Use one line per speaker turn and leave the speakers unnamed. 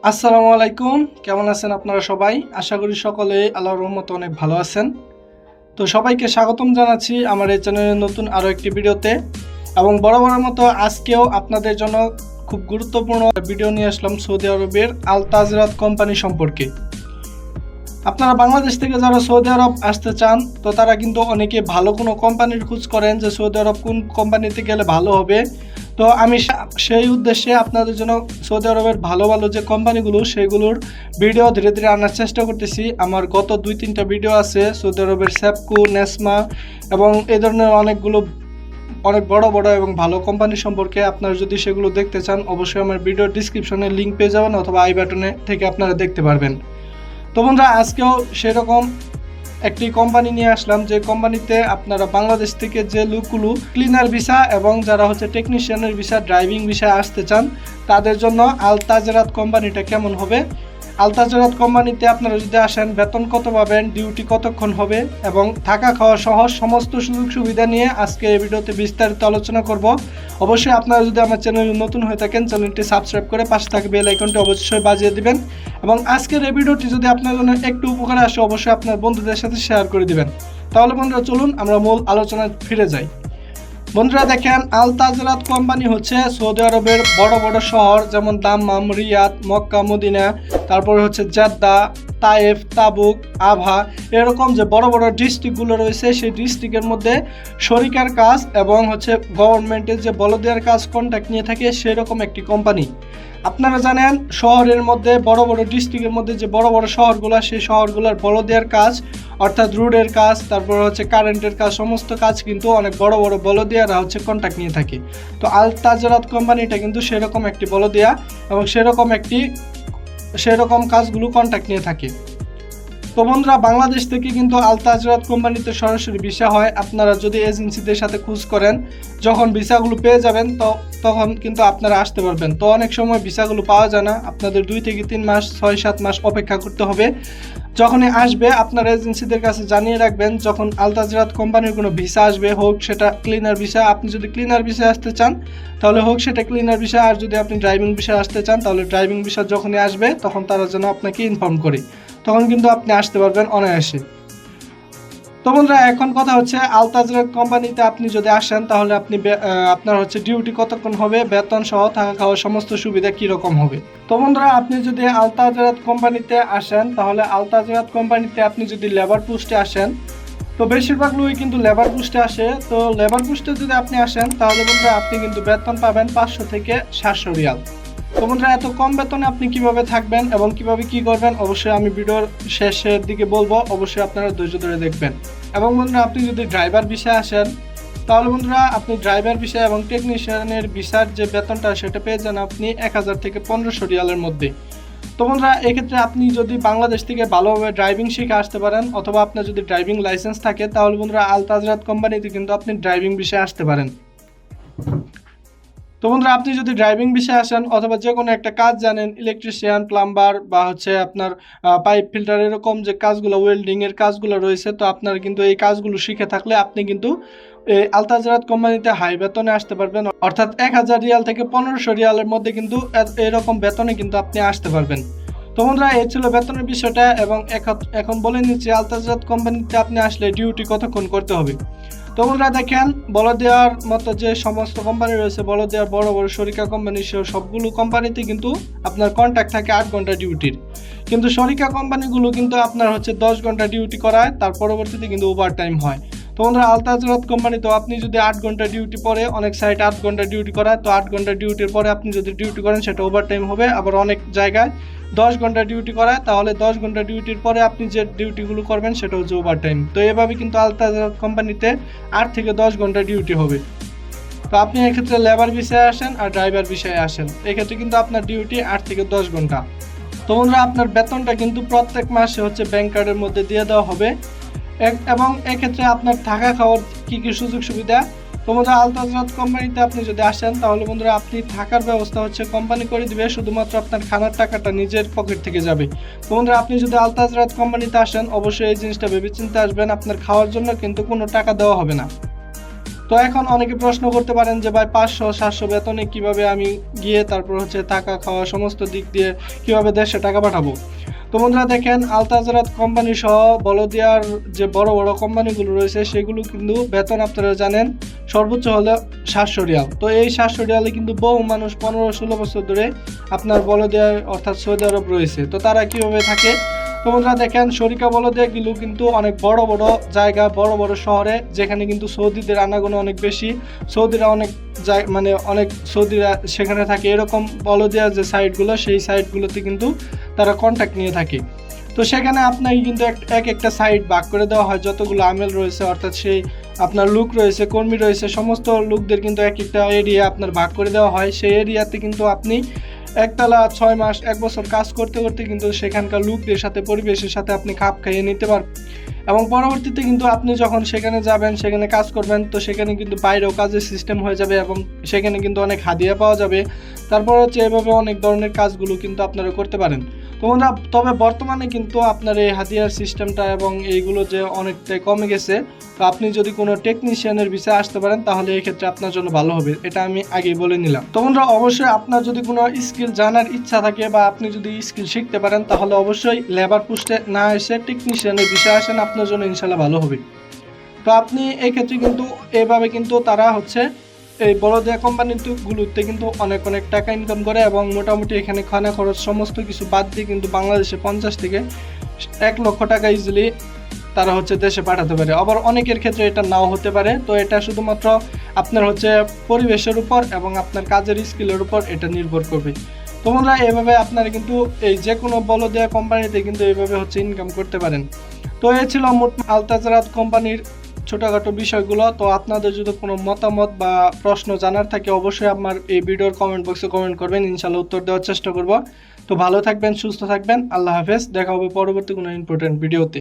আসসালামু আলাইকুম। কেমন আছেন আপনারা সবাই? আশা করি সকলে আল্লাহর রহমতে অনেক ভালো আছেন। তো সবাইকে স্বাগতম জানাচ্ছি আমার এই চ্যানেলের নতুন আরও একটি ভিডিওতে। এবং বরাবরের মতো আজকেও আপনাদের জন্য খুব গুরুত্বপূর্ণ ভিডিও নিয়ে আসলাম সৌদি আরবের আল তাজরাত কোম্পানি সম্পর্কে। আপনারা বাংলাদেশ থেকে যারা সৌদি আরব আসতে চান, তো তারা কিন্তু অনেকে ভালো কোনো কোম্পানির খোঁজ করেন যে সৌদি আরব কোন কোম্পানিতে গেলে ভালো হবে। তো আমি সেই উদ্দেশ্যে আপনাদের জন্য সৌদি আরবের ভালো ভালো যে কোম্পানিগুলো সেগুলোর ভিডিও ধীরে ধীরে আনার চেষ্টা করতেছি। আমার গত 2-3টা ভিডিও আছে সৌদি আরবের স্যাপকো, নেসমা এবং এই ধরনের অনেক বড় বড় এবং ভালো কোম্পানি সম্পর্কে। আপনারা যদি সেগুলো দেখতে চান অবশ্যই আমার ভিডিওর ডিসক্রিপশনে লিঙ্ক পেয়ে যাবেন অথবা আই বাটনে থেকে আপনারা দেখতে পারবেন। তো বন্ধুরা, আজকেও সেরকম একটি কোম্পানি নিয়ে আসলাম যে কোম্পানিতে আপনারা বাংলাদেশ থেকে যে লোকগুলো ক্লিনার ভিসা এবং যারা হচ্ছে টেকনিশিয়ানের ভিসা, ড্রাইভিং ভিসায় আসতে চান তাদের জন্য আল তাজরাত কোম্পানিটা কেমন হবে। আল তাজরাত কোম্পানিতে আপনারা যদি আসেন বেতন কত পাবেন, ডিউটি কতক্ষণ হবে এবং থাকা খাওয়া সহ সমস্ত সুযোগ সুবিধা নিয়ে আজকে এই ভিডিওতে বিস্তারিত আলোচনা করব। অবশ্যই আপনারা যদি আমার চ্যানেলে নতুন হয়ে থাকেন চ্যানেলটি সাবস্ক্রাইব করে পাশে থাকা বেল আইকনটি অবশ্যই বাজিয়ে দিবেন এবং আজকের এই ভিডিওটি যদি আপনার জন্য একটু উপকারে আসে অবশ্যই আপনার বন্ধুদের সাথে শেয়ার করে দিবেন। তাহলে বন্ধুরা চলুন আমরা মূল আলোচনায় ফিরে যাই। বন্ধুরা দেখেন, আল তাজরাত কোম্পানি হচ্ছে সৌদি আরবের বড় বড় শহর যেমন দাম্মাম, রিয়াদ, মক্কা, মদিনা, তারপরে হচ্ছে জেদ্দা, তায়েফ, তাবুক, আভা, এরকম যে বড় বড় ডিস্ট্রিক্টগুলো রয়েছে সেই ডিস্ট্রিক্টের মধ্যে শরিকার কাজ এবং হচ্ছে গভর্নমেন্টের যে বলদিয়ার কাজ কন্ট্রাক্ট নিয়ে থাকে সেরকম একটি কোম্পানি। আপনারা জানেন শহরের মধ্যে বড় বড় ডিস্ট্রিক্টের মধ্যে যে বড় বড় শহরগুলো সেই শহরগুলোর বলদিয়ার কাজ অর্থাৎ রোডের কাজ, তারপর হচ্ছে কারেন্টের কাজ, সমস্ত কাজ কিন্তু অনেক বড় বড় বলদিয়ারা হচ্ছে কন্ট্রাক্ট নিয়ে থাকে। তো আল তাজরাত কোম্পানিটা কিন্তু সেরকম একটি বলদিয়া এবং সেরকম কাজগুলো কন্ট্রাক্ট নিয়ে থাকে। তো বন্ধুরা, বাংলাদেশ থেকে কিন্তু আল তাজরাত কোম্পানিতে সরাসরি ভিসা হয়। আপনারা যদি এজেন্সিদের সাথে খোঁজ করেন যখন ভিসাগুলো পেয়ে যাবেন তখন কিন্তু আপনারা আসতে পারবেন। তো অনেক সময় ভিসাগুলো পাওয়া যায় না, আপনাদের 2 থেকে 3 মাস, 6-7 মাস অপেক্ষা করতে হবে। যখনই আসবে আপনারা এজেন্সিদের কাছে জানিয়ে রাখবেন যখন আল তাজরাত কোম্পানির কোনো ভিসা আসবে, হোক সেটা ক্লিনার ভিসা, আপনি যদি ক্লিনার ভিসা আসতে চান তাহলে হোক সেটা ক্লিনার ভিসা, আর যদি আপনি ড্রাইভিং ভিসা আসতে চান তাহলে ড্রাইভিং ভিসা যখনই আসবে তখন তারা যেন আপনাকে ইনফর্ম করে, তখন কিন্তু আপনি আসতে পারবেন অনায়াসে। তো বন্ধুরা, এখন কথা হচ্ছে আল তাজরাত কোম্পানিতে আপনি যদি আসেন তাহলে আপনার হচ্ছে ডিউটি কতক্ষণ হবে, বেতন সহ থাকা খাওয়ার সমস্ত সুবিধা কীরকম হবে। তো বন্ধুরা, আপনি যদি আল তাজরাত কোম্পানিতে আসেন তাহলে আল তাজরাত কোম্পানিতে আপনি যদি লেবার পোস্টে আসেন, তো বেশিরভাগ লোকই কিন্তু লেবার পোস্টে আসে। তো লেবার পোস্টে যদি আপনি আসেন তাহলে বন্ধুরা আপনি কিন্তু বেতন পাবেন 500 থেকে 700 রিয়াল। তো বন্ধুরা, এত কম বেতনে আপনি কিভাবে থাকবেন এবং কিভাবে কি করবেন অবশ্যই আমি ভিডিওর শেষের দিকে বলবো, অবশ্যই আপনারা ধৈর্য ধরে দেখবেন। এবং বন্ধুরা, আপনি যদি ড্রাইভার ভিসায় আসেন তাহলে বন্ধুরা আপনি ড্রাইভার ভিসা এবং টেকনিশিয়ানের ভিসার যে বেতনটা সেটা পেয়ে যান আপনি 1000 থেকে 1500 রিয়ালের মধ্যে। তো বন্ধুরা, এক্ষেত্রে আপনি যদি বাংলাদেশ থেকে ভালোভাবে ড্রাইভিং শিখে আসতে পারেন অথবা আপনার যদি ড্রাইভিং লাইসেন্স থাকে তাহলে বন্ধুরা আল তাজরাত কোম্পানিতে কিন্তু আপনি ড্রাইভিং ভিসায় আসতে পারেন। তো বন্ধুরা, আপনি যদি ড্রাইভিং বিষয়ে আসেন অথবা যে কোনো একটা কাজ জানেন, ইলেকট্রিশিয়ান, প্লাম্বার বা হচ্ছে আপনার পাইপ ফিল্টার, এরকম যে কাজগুলো ওয়েল্ডিংয়ের কাজগুলো রয়েছে, তো আপনার কিন্তু এই কাজগুলো শিখে থাকলে আপনি কিন্তু এই আল তাজরাত কোম্পানিতে হাই বেতনে আসতে পারবেন, অর্থাৎ 1000 রিয়াল থেকে 1500 রিয়ালের মধ্যে কিন্তু এরকম বেতনে কিন্তু আপনি আসতে পারবেন। তো বন্ধুরা, এই ছিল বেতনের বিষয়টা এবং এখন বলে নিচ্ছি আল তাজরাত কোম্পানিতে আপনি আসলে ডিউটি কতক্ষণ করতে হবে। তো বন্ধুরা দেখেন, বলদিয়ার মতো যে সমস্ত কোম্পানি রয়েছে, বলদিয়ার বড় বড় শরিকা কোম্পানি সহ সবগুলো কোম্পানিতে কিন্তু আপনার কন্ট্রাক্ট থাকে 8 ঘন্টা ডিউটির, কিন্তু শরিকা কোম্পানিগুলো কিন্তু আপনার হচ্ছে 10 ঘন্টা ডিউটি করায়, তার পরবর্তীতে কিন্তু ওভার টাইম হয়। তো বন্ধুরা, আল তাজরাত কোম্পানি তো আপনি যদি 8 ঘন্টা ডিউটি পরে, অনেক সাইট 8 ঘন্টা ডিউটি করায়, তো 8 ঘন্টা ডিউটির পরে আপনি যদি ডিউটি করেন সেটা ওভার টাইম হবে। আবার অনেক জায়গায় 10 ঘন্টা ডিউটি করায়, তাহলে 10 ঘন্টা ডিউটির পরে আপনি যে ডিউটিগুলো করবেন সেটা হচ্ছে ওভার টাইম। তো এভাবে কিন্তু আল তাজরাত কোম্পানিতে 8 থেকে 10 ঘন্টা ডিউটি হবে। তো আপনি এক্ষেত্রে লেবার বিষয়ে আসেন আর ড্রাইভার বিষয়ে আসেন, এক্ষেত্রে কিন্তু আপনার ডিউটি 8 থেকে 10 ঘন্টা। তো বন্ধুরা, আপনার বেতনটা কিন্তু প্রত্যেক মাসে হচ্ছে ব্যাংক কার্ডের মধ্যে দিয়ে দেওয়া হবে এবং এক্ষেত্রে আপনার থাকা খাওয়ার কী কী সুযোগ সুবিধা। তো বন্ধুরা, আল তাজরাত কোম্পানিতে আপনি যদি আসেন তাহলে বন্ধুরা আপনি থাকার ব্যবস্থা হচ্ছে কোম্পানি করে দিবে, শুধুমাত্র আপনার খানার টাকাটা নিজের পকেট থেকে যাবে। তো বন্ধুরা, আপনি যদি আল তাজরাত কোম্পানিতে আসেন অবশ্যই এই জিনিসটা ভেবেচিন্তে আসবেন, আপনার খাওয়ার জন্য কিন্তু কোনো টাকা দেওয়া হবে না। তো এখন অনেকে প্রশ্ন করতে পারেন যে ভাই 500-700 বেতনে কিভাবে আমি গিয়ে তারপর হচ্ছে থাকা খাওয়া সমস্ত দিক দিয়ে কিভাবে দেশে টাকা পাঠাবো। তো বন্ধুরা দেখেন, আল তাজরাত কোম্পানি সহ বলদিয়ার যে বড় বড় কোম্পানিগুলো রয়েছে সেগুলো কিন্তু বেতন আপনারা জানেন সর্বোচ্চ হলো 700 রিয়াল। তো এই 700 রিয়ালে কিন্তু বহু মানুষ 15-16 বছর ধরে আপনার বলদিয়ার অর্থাৎ সৌদি আরব রয়েছে। তো তারা কিভাবে থাকে, তো বন্ধুরা দেখেন, শরিকা বলদিয়াগুলো কিন্তু অনেক বড় বড় জায়গা, বড় বড় শহরে, যেখানে কিন্তু সৌদিদের আনাগোনা অনেক বেশি, সৌদিরা অনেক মানে অনেক সৌদিরা সেখানে থাকে। এরকম বলদিয়ার যে সাইটগুলো, সেই সাইটগুলোতে কিন্তু তারা কন্ট্যাক্ট নিয়ে থাকে। তো সেখানে আপনাকে কিন্তু এক একটা সাইট ভাগ করে দেওয়া হয়, যতগুলো আমেল রয়েছে অর্থাৎ সেই আপনার লোক রয়েছে, কর্মী রয়েছে, সমস্ত লোকদের কিন্তু এক একটা এরিয়া আপনার ভাগ করে দেওয়া হয়। সেই এরিয়াতে কিন্তু আপনি একতলা 6 মাস 1 বছর কাজ করতে করতে কিন্তু সেখানকার লোকদের সাথে, পরিবেশের সাথে আপনি খাপ খাইয়ে নিতে পারবেন। এবং পরবর্তীতে কিন্তু আপনি যখন সেখানে যাবেন, সেখানে কাজ করবেন, তো সেখানে কিন্তু বাইরেও কাজের সিস্টেম হয়ে যাবে এবং সেখানে কিন্তু অনেক হাদিয়া পাওয়া যাবে। তারপর হচ্ছে এভাবে অনেক ধরনের কাজগুলো কিন্তু আপনারা করতে পারেন। তো বন্ধুরা, তবে বর্তমানে কিন্তু আপনার এই হাদিয়ার সিস্টেমটা এবং এইগুলো যে অনেকটাই কমে গেছে। তো আপনি যদি কোনো টেকনিশিয়ানের বিষয়ে আসতে পারেন তাহলে এই ক্ষেত্রে আপনার জন্য ভালো হবে, এটা আমি আগেই বলে নিলাম। তো বন্ধুরা, অবশ্যই আপনার যদি কোনো স্কিল জানার ইচ্ছা থাকে বা আপনি যদি স্কিল শিখতে পারেন তাহলে অবশ্যই লেবার পোস্টে না এসে টেকনিশিয়ানের বিষয়ে আসেন, আপনার জন্য ইনশাল্লাহ ভালো হবে। তো আপনি এই ক্ষেত্রে কিন্তু এভাবে কিন্তু তারা হচ্ছে এই বড়দিয়া কোম্পানিগুলোতে কিন্তু অনেক অনেক টাকা ইনকাম করে এবং মোটামুটি এখানে খানা খরচ সমস্ত কিছু বাদ দিয়ে কিন্তু বাংলাদেশে 50 থেকে 1 লক্ষ টাকা ইজিলি তারা হচ্ছে দেশে পাঠাতে পারে। আবার অনেকের ক্ষেত্রে এটা নাও হতে পারে। তো এটা শুধুমাত্র আপনার হচ্ছে পরিবেশের উপর এবং আপনার কাজের স্কিলের উপর এটা নির্ভর করবে। তো বন্ধুরা, এভাবে আপনারা কিন্তু এই যে কোনো বলদিয়া কোম্পানিতে কিন্তু এইভাবে হচ্ছে ইনকাম করতে পারেন। তো এই ছিল মোট আল তাজরাত কোম্পানির ছোটোখাটো বিষয়গুলো। তো আপনাদের যদি কোনো মতামত বা প্রশ্ন জানার থাকে অবশ্যই আমার এই ভিডিওর কমেন্ট বক্সে কমেন্ট করবেন, ইনশাল্লাহ উত্তর দেওয়ার চেষ্টা করব। তো ভালো থাকবেন, সুস্থ থাকবেন, আল্লাহ হাফেজ। দেখা হবে পরবর্তী কোনো ইম্পর্টেন্ট ভিডিওতে।